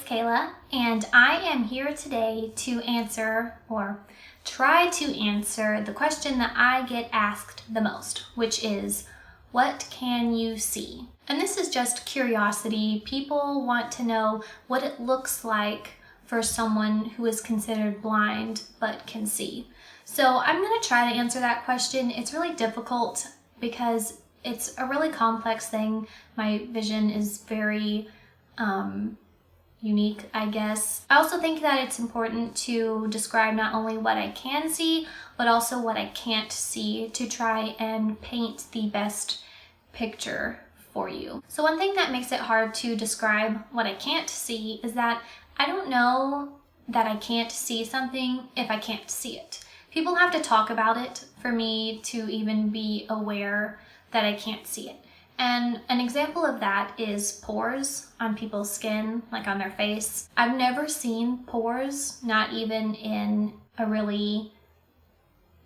Kayla, and I am here today to answer, or try to answer, the question that I get asked the most, which is, what can you see? And this is just curiosity. People want to know what it looks like for someone who is considered blind but can see. So I'm going to try to answer that question. It's really difficult because it's a really complex thing. My vision is very unique, I guess. I also think that it's important to describe not only what I can see, but also what I can't see to try and paint the best picture for you. So one thing that makes it hard to describe what I can't see is that I don't know that I can't see something if I can't see it. People have to talk about it for me to even be aware that I can't see it. And an example of that is pores on people's skin, like on their face. I've never seen pores, not even in a really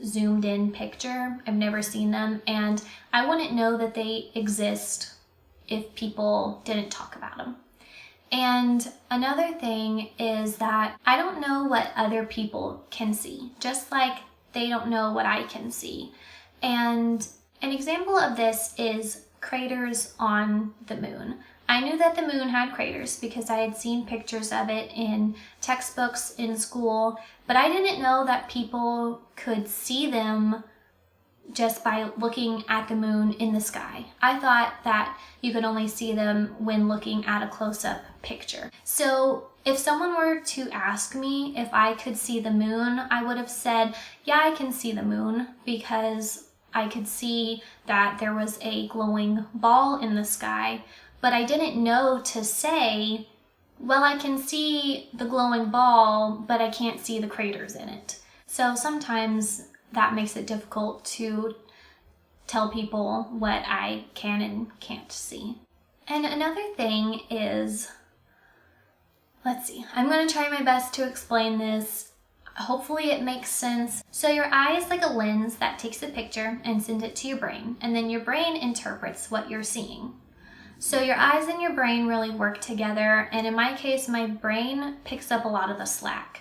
zoomed in picture. I've never seen them, and I wouldn't know that they exist if people didn't talk about them. And another thing is that I don't know what other people can see, just like they don't know what I can see. And an example of this is craters on the moon. I knew that the moon had craters because I had seen pictures of it in textbooks in school, but I didn't know that people could see them just by looking at the moon in the sky. I thought that you could only see them when looking at a close-up picture. So if someone were to ask me if I could see the moon, I would have said, yeah, I can see the moon, because I could see that there was a glowing ball in the sky, but I didn't know to say, well, I can see the glowing ball, but I can't see the craters in it. So sometimes that makes it difficult to tell people what I can and can't see. And another thing is, let's see, I'm going to try my best to explain this. Hopefully it makes sense. So your eye is like a lens that takes a picture and sends it to your brain, and then your brain interprets what you're seeing. So your eyes and your brain really work together, and in my case, my brain picks up a lot of the slack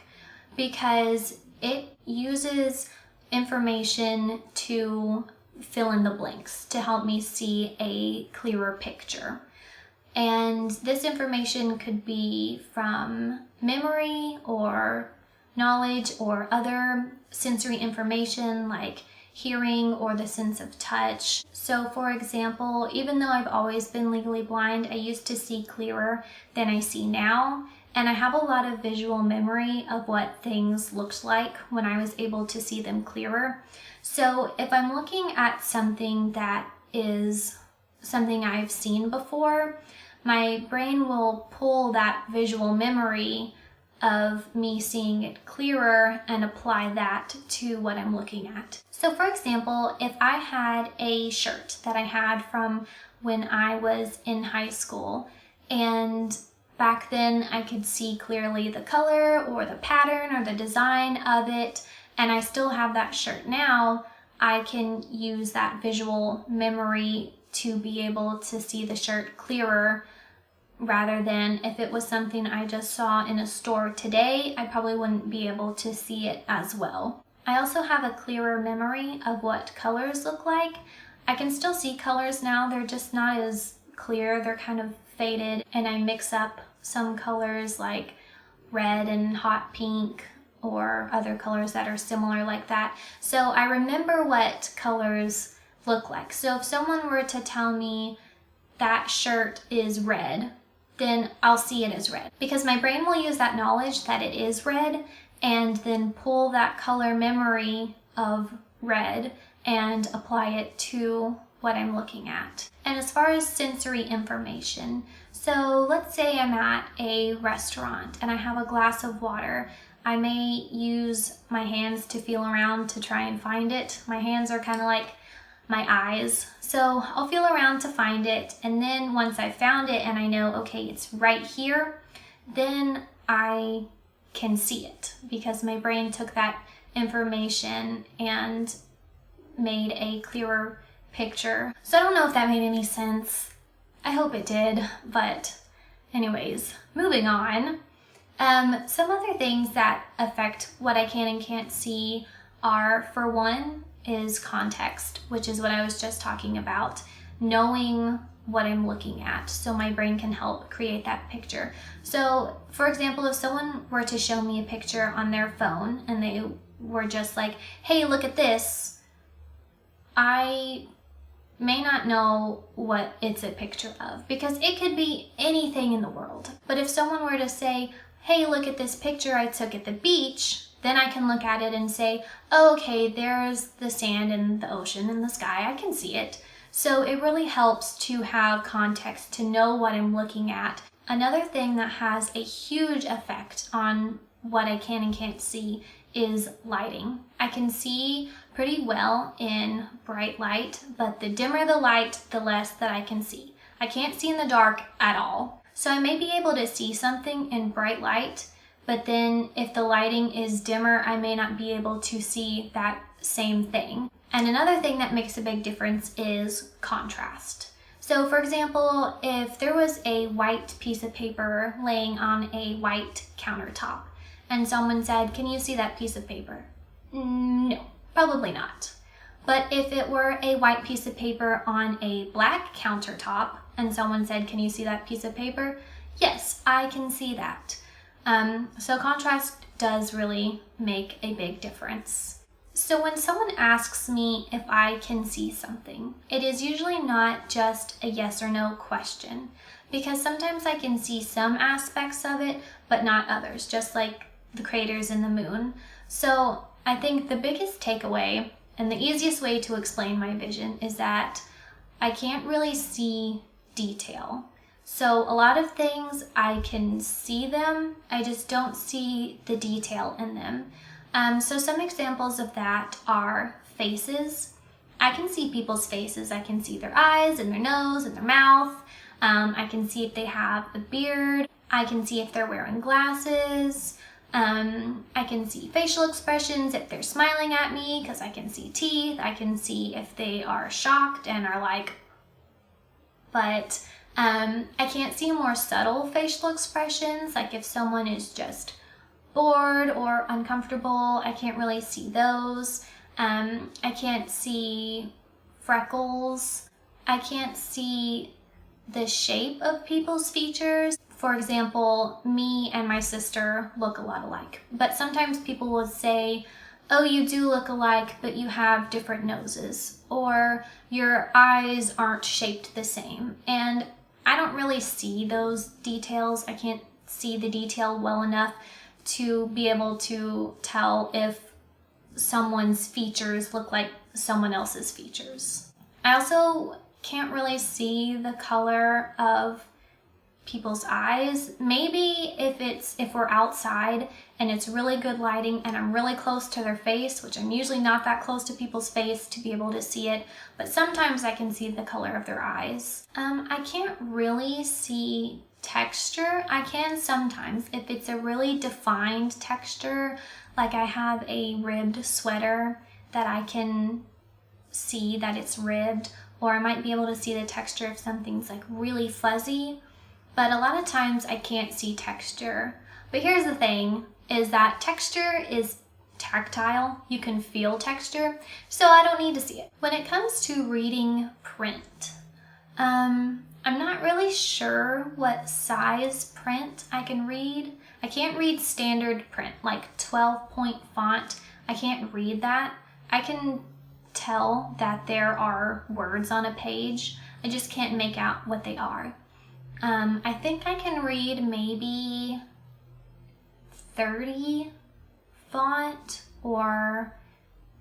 because it uses information to fill in the blanks to help me see a clearer picture. And this information could be from memory or knowledge or other sensory information like hearing or the sense of touch. So for example, even though I've always been legally blind, I used to see clearer than I see now. And I have a lot of visual memory of what things looked like when I was able to see them clearer. So if I'm looking at something that is something I've seen before, my brain will pull that visual memory of me seeing it clearer and apply that to what I'm looking at. So for example, if I had a shirt that I had from when I was in high school, and back then I could see clearly the color or the pattern or the design of it, and I still have that shirt now, I can use that visual memory to be able to see the shirt clearer, rather than if it was something I just saw in a store today, I probably wouldn't be able to see it as well. I also have a clearer memory of what colors look like. I can still see colors now, they're just not as clear, they're kind of faded, and I mix up some colors like red and hot pink or other colors that are similar like that. So I remember what colors look like. So if someone were to tell me that shirt is red, then I'll see it as red, because my brain will use that knowledge that it is red and then pull that color memory of red and apply it to what I'm looking at. And as far as sensory information, so let's say I'm at a restaurant and I have a glass of water. I may use my hands to feel around to try and find it. My hands are kind of like my eyes. So I'll feel around to find it, and then once I've found it and I know, okay, it's right here, then I can see it because my brain took that information and made a clearer picture. So I don't know if that made any sense. I hope it did, but Anyways, moving on. Some other things that affect what I can and can't see are, for one, is context, which is what I was just talking about. Knowing what I'm looking at so my brain can help create that picture. So, for example, if someone were to show me a picture on their phone and they were just like, hey, look at this, I may not know what it's a picture of, because it could be anything in the world. But if someone were to say, hey, look at this picture I took at the beach, then I can look at it and say, oh, okay, there's the sand and the ocean and the sky, I can see it. So it really helps to have context, to know what I'm looking at. Another thing that has a huge effect on what I can and can't see is lighting. I can see pretty well in bright light, but the dimmer the light, the less that I can see. I can't see in the dark at all. So I may be able to see something in bright light, but then if the lighting is dimmer, I may not be able to see that same thing. And another thing that makes a big difference is contrast. So for example, if there was a white piece of paper laying on a white countertop and someone said, can you see that piece of paper? No, probably not. But if it were a white piece of paper on a black countertop and someone said, can you see that piece of paper? Yes, I can see that. So contrast does really make a big difference. So when someone asks me if I can see something, it is usually not just a yes or no question, because sometimes I can see some aspects of it, but not others, just like the craters in the moon. So I think the biggest takeaway and the easiest way to explain my vision is that I can't really see detail. So a lot of things I can see them, I just don't see the detail in them. So some examples of that are faces. I can see people's faces. I can see their eyes and their nose and their mouth. I can see if they have a beard. I can see if they're wearing glasses. I can see facial expressions if they're smiling at me, because I can see teeth. I can see if they are shocked and are like, but I can't see more subtle facial expressions, like if someone is just bored or uncomfortable, I can't really see those. I can't see freckles. I can't see the shape of people's features. For example, me and my sister look a lot alike, but sometimes people will say, oh, you do look alike, but you have different noses, or your eyes aren't shaped the same. And I don't really see those details. I can't see the detail well enough to be able to tell if someone's features look like someone else's features. I also can't really see the color of people's eyes. Maybe if we're outside and it's really good lighting and I'm really close to their face, which I'm usually not that close to people's face to be able to see it, but sometimes I can see the color of their eyes. I can't really see texture. I can sometimes if it's a really defined texture, like I have a ribbed sweater that I can see that it's ribbed, or I might be able to see the texture if something's like really fuzzy. But a lot of times I can't see texture. But here's the thing, is that texture is tactile. You can feel texture, so I don't need to see it. When it comes to reading print, I'm not really sure what size print I can read. I can't read standard print, like 12-point font. I can't read that. I can tell that there are words on a page. I just can't make out what they are. I think I can read maybe 30 font or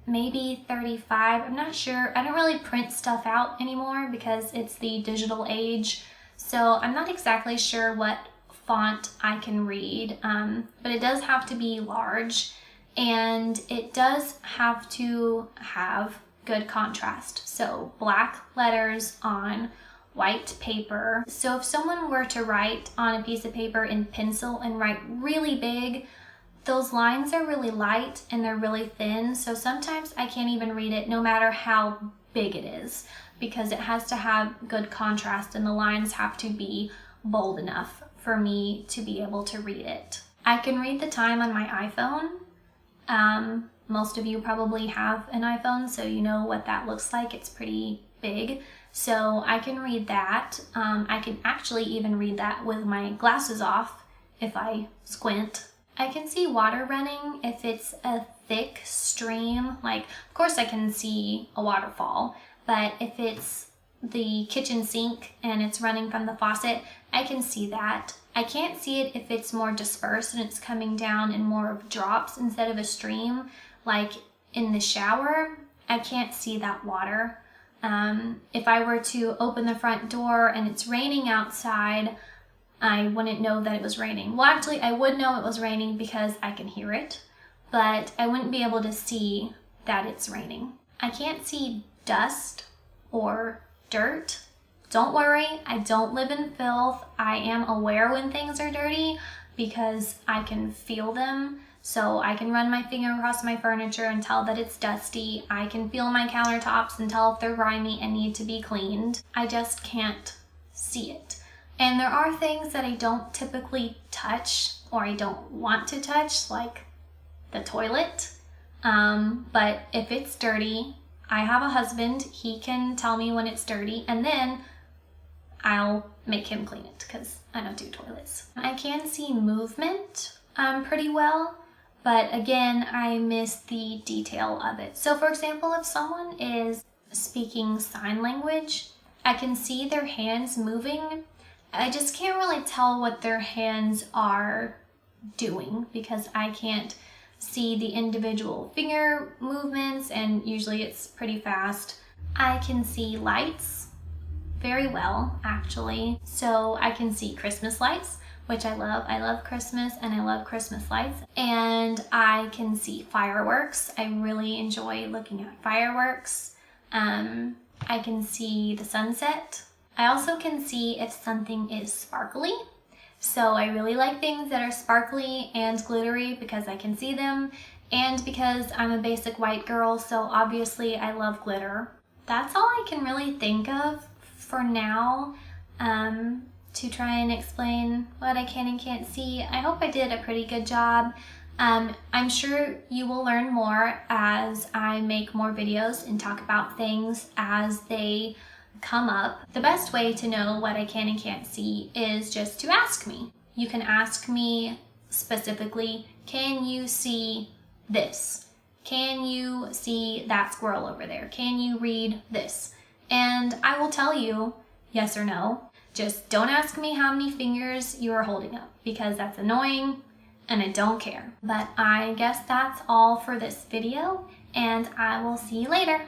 maybe 35. I'm not sure. I don't really print stuff out anymore because it's the digital age. So I'm not exactly sure what font I can read, but it does have to be large and it does have to have good contrast. So black letters on white paper. So if someone were to write on a piece of paper in pencil and write really big, those lines are really light and they're really thin. So sometimes I can't even read it no matter how big it is, because it has to have good contrast and the lines have to be bold enough for me to be able to read it. I can read the time on my iPhone. Most of you probably have an iPhone, so you know what that looks like. It's pretty big. So I can read that. I can actually even read that with my glasses off if I squint. I can see water running if it's a thick stream. Like, of course I can see a waterfall, but if it's the kitchen sink and it's running from the faucet, I can see that. I can't see it if it's more dispersed and it's coming down in more of drops instead of a stream. Like in the shower, I can't see that water. If I were to open the front door and it's raining outside, I wouldn't know that it was raining. Well, actually, I would know it was raining because I can hear it, but I wouldn't be able to see that it's raining. I can't see dust or dirt. Don't worry, I don't live in filth. I am aware when things are dirty because I can feel them. So I can run my finger across my furniture and tell that it's dusty. I can feel my countertops and tell if they're grimy and need to be cleaned. I just can't see it. And there are things that I don't typically touch or I don't want to touch, like the toilet. But if it's dirty, I have a husband. He can tell me when it's dirty, and then I'll make him clean it because I don't do toilets. I can see movement pretty well. But again, I miss the detail of it. So for example, if someone is speaking sign language, I can see their hands moving. I just can't really tell what their hands are doing because I can't see the individual finger movements, and usually it's pretty fast. I can see lights very well, actually. So I can see Christmas lights, which I love. I love Christmas and I love Christmas lights. And I can see fireworks. I really enjoy looking at fireworks. I can see the sunset. I also can see if something is sparkly. So I really like things that are sparkly and glittery because I can see them, and because I'm a basic white girl, so obviously I love glitter. That's all I can really think of for now. To try and explain what I can and can't see. I hope I did a pretty good job. I'm sure you will learn more as I make more videos and talk about things as they come up. The best way to know what I can and can't see is just to ask me. You can ask me specifically, can you see this? Can you see that squirrel over there? Can you read this? And I will tell you yes or no. Just don't ask me how many fingers you are holding up because that's annoying and I don't care. But I guess that's all for this video, and I will see you later.